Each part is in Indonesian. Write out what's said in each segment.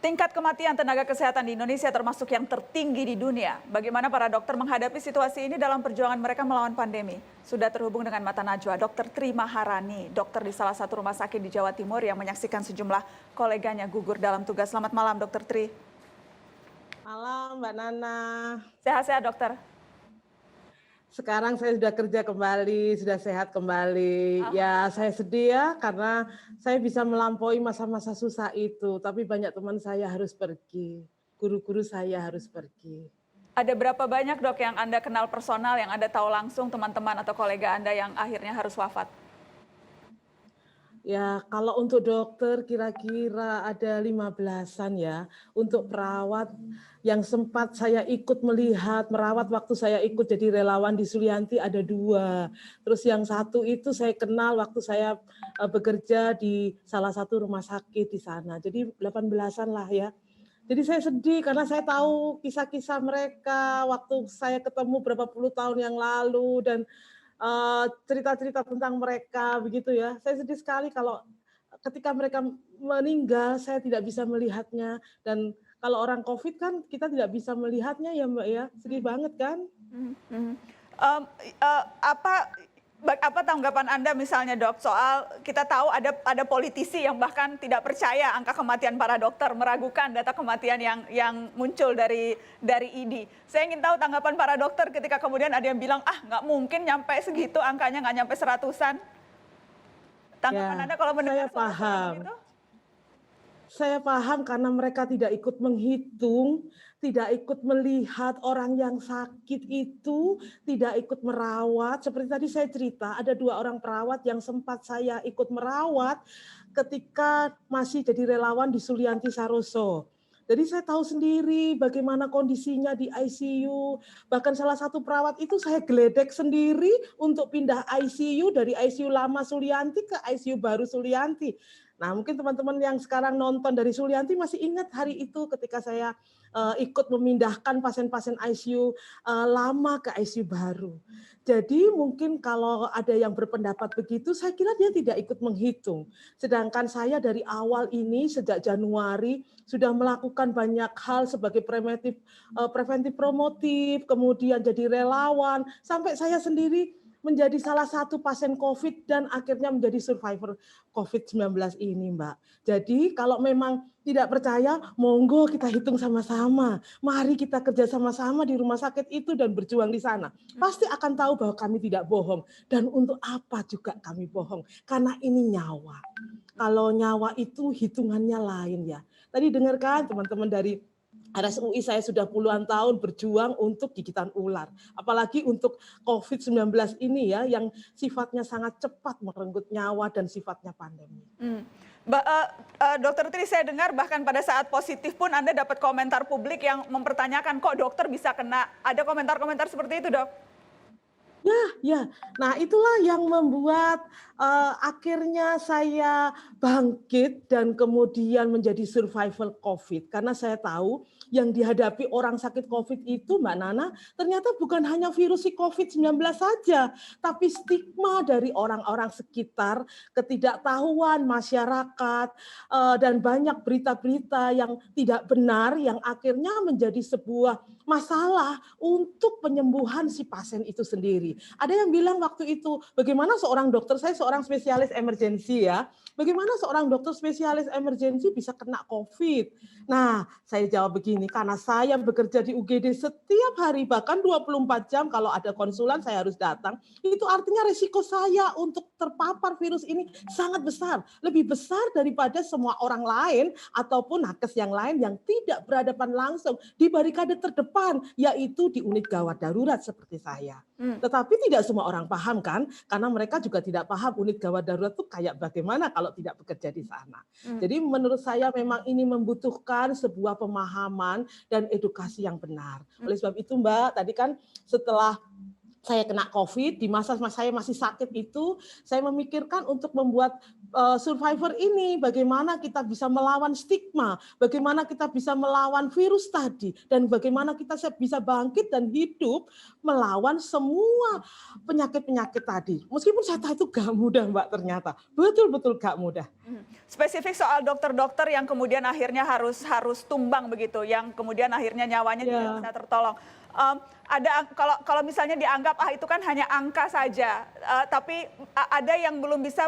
Tingkat kematian tenaga kesehatan di Indonesia termasuk yang tertinggi di dunia. Bagaimana para dokter menghadapi situasi ini dalam perjuangan mereka melawan pandemi? Sudah terhubung dengan Mata Najwa, Dr. Tri Maharani, dokter di salah satu rumah sakit di Jawa Timur yang menyaksikan sejumlah koleganya gugur dalam tugas. Selamat malam, Dr. Tri. Malam, Mbak Nana. Sehat-sehat, dokter? Sekarang saya sudah kerja kembali, sudah sehat kembali. Ya, saya sedih ya karena saya bisa melampaui masa-masa susah itu. Tapi banyak teman saya harus pergi. Guru-guru saya harus pergi. Ada berapa banyak, dok, yang Anda kenal personal, yang Anda tahu langsung teman-teman atau kolega Anda yang akhirnya harus wafat? Ya, kalau untuk dokter kira-kira ada 15-an ya. Untuk perawat yang sempat saya ikut melihat, merawat waktu saya ikut jadi relawan di Sulianti ada 2. Terus yang satu itu saya kenal waktu saya bekerja di salah satu rumah sakit di sana. Jadi 18-an lah ya. Jadi saya sedih karena saya tahu kisah-kisah mereka waktu saya ketemu berapa puluh tahun yang lalu dan cerita-cerita tentang mereka begitu ya. Saya sedih sekali kalau ketika mereka meninggal saya tidak bisa melihatnya dan kalau orang COVID kan kita tidak bisa melihatnya ya Mbak ya. Sedih banget kan? Mhm, mhm. Apa tanggapan Anda misalnya, dok, soal kita tahu ada politisi yang bahkan tidak percaya angka kematian para dokter, meragukan data kematian yang muncul dari ID. Saya ingin tahu tanggapan para dokter ketika kemudian ada yang bilang, nggak mungkin nyampe segitu angkanya, nggak nyampe seratusan. Tanggapan Ya, Anda kalau mendengar saya soal paham. begitu? Saya paham karena mereka tidak ikut menghitung, tidak ikut melihat orang yang sakit itu, tidak ikut merawat. Seperti tadi saya cerita, ada 2 orang perawat yang sempat saya ikut merawat ketika masih jadi relawan di Sulianti Saroso. Jadi saya tahu sendiri bagaimana kondisinya di ICU. Bahkan salah satu perawat itu saya geledek sendiri untuk pindah ICU dari ICU lama Sulianti ke ICU baru Sulianti. Nah, mungkin teman-teman yang sekarang nonton dari Sulianti masih ingat hari itu ketika saya ikut memindahkan pasien-pasien ICU lama ke ICU baru. Jadi mungkin kalau ada yang berpendapat begitu, saya kira dia tidak ikut menghitung. Sedangkan saya dari awal ini sejak Januari sudah melakukan banyak hal sebagai preventif promotif, kemudian jadi relawan, sampai saya sendiri menjadi salah satu pasien COVID dan akhirnya menjadi survivor COVID-19 ini, Mbak. Jadi kalau memang tidak percaya, monggo kita hitung sama-sama. Mari kita kerja sama-sama di rumah sakit itu dan berjuang di sana. Pasti akan tahu bahwa kami tidak bohong. Dan untuk apa juga kami bohong? Karena ini nyawa. Kalau nyawa itu hitungannya lain ya. Tadi dengarkan teman-teman dari RSUI saya sudah puluhan tahun berjuang untuk gigitan ular. Apalagi untuk COVID-19 ini ya yang sifatnya sangat cepat merenggut nyawa dan sifatnya pandemi. Dokter Tri, saya dengar bahkan pada saat positif pun Anda dapat komentar publik yang mempertanyakan kok dokter bisa kena. Ada komentar-komentar seperti itu, dok? Ya. Nah, itulah yang membuat akhirnya saya bangkit dan kemudian menjadi survival COVID. Karena saya tahu yang dihadapi orang sakit COVID itu, Mbak Nana, ternyata bukan hanya virus si COVID-19 saja, tapi stigma dari orang-orang sekitar, ketidaktahuan masyarakat, dan banyak berita-berita yang tidak benar yang akhirnya menjadi sebuah masalah untuk penyembuhan si pasien itu sendiri. Ada yang bilang waktu itu, bagaimana seorang dokter, saya seorang spesialis emergensi ya, bagaimana seorang dokter spesialis emergensi bisa kena COVID? Nah, saya jawab begini, karena saya bekerja di UGD setiap hari, bahkan 24 jam kalau ada konsulan saya harus datang, itu artinya resiko saya untuk terpapar virus ini sangat besar, lebih besar daripada semua orang lain ataupun nakes yang lain yang tidak berhadapan langsung di barikade terdepan, yaitu di unit gawat darurat seperti saya. Tetapi tidak semua orang paham kan, karena mereka juga tidak paham unit gawat darurat itu kayak bagaimana kalau tidak bekerja di sana. Jadi menurut saya memang ini membutuhkan sebuah pemahaman dan edukasi yang benar. Oleh sebab itu Mbak, tadi kan setelah saya kena COVID, di masa saya masih sakit itu, saya memikirkan untuk membuat Survivor ini, bagaimana kita bisa melawan stigma, bagaimana kita bisa melawan virus tadi, dan bagaimana kita bisa bangkit dan hidup melawan semua penyakit-penyakit tadi. Meskipun saya tahu itu gak mudah, Mbak, ternyata. Betul-betul gak mudah. Spesifik soal dokter-dokter yang kemudian akhirnya harus tumbang begitu, yang kemudian akhirnya nyawanya tidak bisa tertolong. Ada kalau misalnya dianggap itu kan hanya angka saja, tapi ada yang belum bisa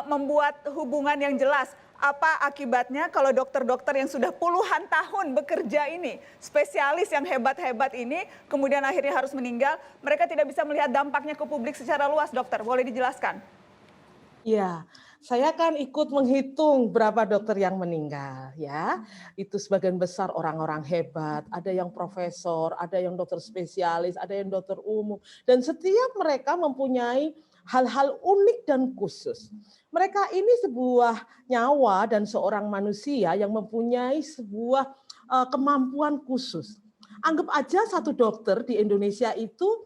membuat hubungan yang jelas. Apa akibatnya kalau dokter-dokter yang sudah puluhan tahun bekerja ini, spesialis yang hebat-hebat ini, kemudian akhirnya harus meninggal, mereka tidak bisa melihat dampaknya ke publik secara luas, dokter. Boleh dijelaskan? Iya, saya kan ikut menghitung berapa dokter yang meninggal ya. Itu sebagian besar orang-orang hebat, ada yang profesor, ada yang dokter spesialis, ada yang dokter umum, dan setiap mereka mempunyai hal-hal unik dan khusus. Mereka ini sebuah nyawa dan seorang manusia yang mempunyai sebuah kemampuan khusus. Anggap aja satu dokter di Indonesia itu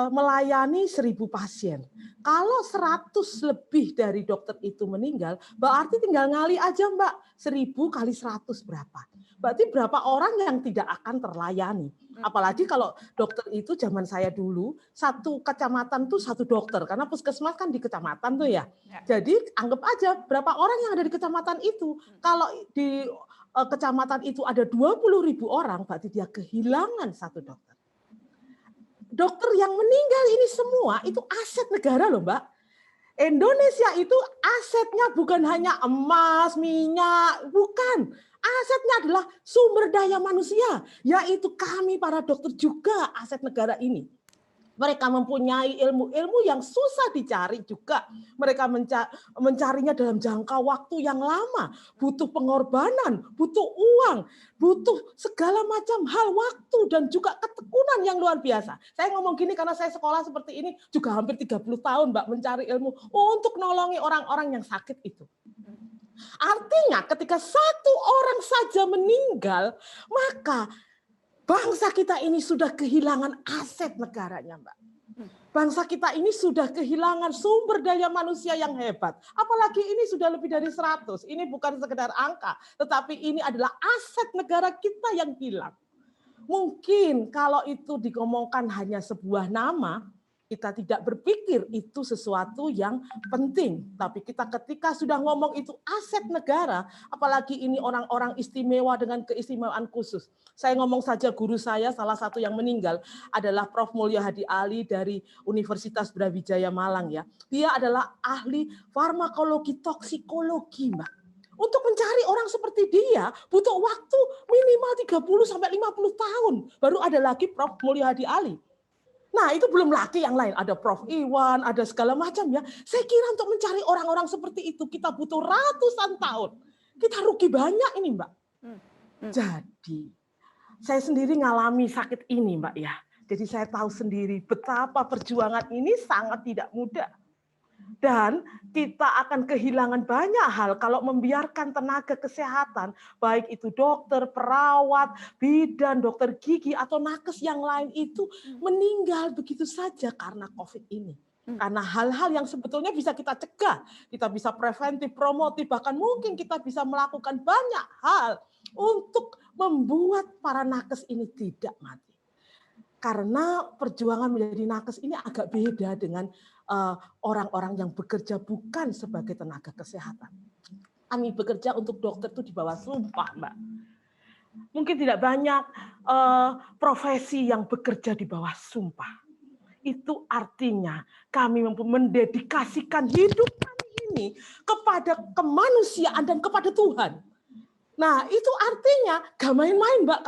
melayani 1.000 pasien. Kalau 100 lebih dari dokter itu meninggal, berarti tinggal ngali aja, Mbak. 1.000 kali 100 berapa? Berarti berapa orang yang tidak akan terlayani? Apalagi kalau dokter itu zaman saya dulu, satu kecamatan tuh satu dokter. Karena puskesmas kan di kecamatan tuh ya. Jadi anggap aja berapa orang yang ada di kecamatan itu. Kalau di kecamatan itu ada 20.000 orang, berarti dia kehilangan satu dokter. Dokter yang meninggal ini semua itu aset negara loh, Mbak. Indonesia itu asetnya bukan hanya emas, minyak, bukan. Asetnya adalah sumber daya manusia, yaitu kami para dokter juga aset negara ini. Mereka mempunyai ilmu-ilmu yang susah dicari juga. Mereka mencarinya dalam jangka waktu yang lama. Butuh pengorbanan, butuh uang, butuh segala macam hal, waktu, dan juga ketekunan yang luar biasa. Saya ngomong gini karena saya sekolah seperti ini juga hampir 30 tahun, Mbak, mencari ilmu untuk nolongi orang-orang yang sakit itu. Artinya ketika satu orang saja meninggal, maka bangsa kita ini sudah kehilangan aset negaranya, Mbak. Bangsa kita ini sudah kehilangan sumber daya manusia yang hebat. Apalagi ini sudah lebih dari 100. Ini bukan sekedar angka, tetapi ini adalah aset negara kita yang hilang. Mungkin kalau itu digomongkan hanya sebuah nama, kita tidak berpikir itu sesuatu yang penting. Tapi kita ketika sudah ngomong itu aset negara, apalagi ini orang-orang istimewa dengan keistimewaan khusus. Saya ngomong saja guru saya, salah satu yang meninggal adalah Prof. Mulyo Hadi Ali dari Universitas Brawijaya Malang ya. Dia adalah ahli farmakologi toksikologi, Mbak. Untuk mencari orang seperti dia butuh waktu minimal 30 sampai 50 tahun. Baru ada lagi Prof. Mulyo Hadi Ali. Nah, itu belum lagi yang lain. Ada Prof. Iwan, ada segala macam ya. Saya kira untuk mencari orang-orang seperti itu kita butuh ratusan tahun. Kita rugi banyak ini, Mbak. Jadi, saya sendiri ngalami sakit ini, Mbak ya. Jadi saya tahu sendiri betapa perjuangan ini sangat tidak mudah. Dan kita akan kehilangan banyak hal kalau membiarkan tenaga kesehatan, baik itu dokter, perawat, bidan, dokter gigi, atau nakes yang lain itu meninggal begitu saja karena COVID ini. Karena hal-hal yang sebetulnya bisa kita cegah, kita bisa preventif, promotif, bahkan mungkin kita bisa melakukan banyak hal untuk membuat para nakes ini tidak mati. Karena perjuangan menjadi nakes ini agak beda dengan orang-orang yang bekerja bukan sebagai tenaga kesehatan. Kami bekerja untuk dokter itu di bawah sumpah, Mbak. Mungkin tidak banyak profesi yang bekerja di bawah sumpah. Itu artinya kami mendedikasikan hidup kami ini kepada kemanusiaan dan kepada Tuhan. Nah, itu artinya gak main-main, Mbak,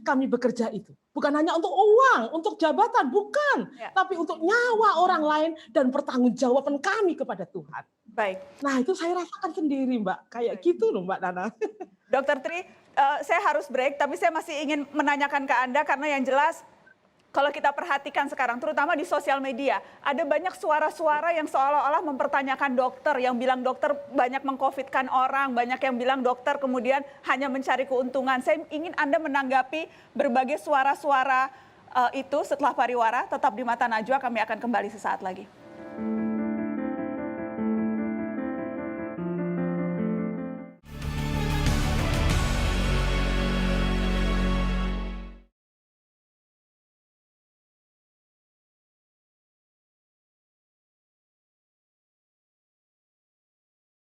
kami bekerja itu. Bukan hanya untuk uang, untuk jabatan, bukan. Ya. Tapi untuk nyawa orang lain dan pertanggungjawaban kami kepada Tuhan. Baik. Nah, itu saya rasakan sendiri, Mbak. Kayak gitu loh, Mbak Nana. Dr. Tri, saya harus break, tapi saya masih ingin menanyakan ke Anda karena yang jelas kalau kita perhatikan sekarang, terutama di sosial media, ada banyak suara-suara yang seolah-olah mempertanyakan dokter, yang bilang dokter banyak meng-COVID-kan orang, banyak yang bilang dokter kemudian hanya mencari keuntungan. Saya ingin Anda menanggapi berbagai suara-suara itu setelah pariwara. Tetap di Mata Najwa, kami akan kembali sesaat lagi.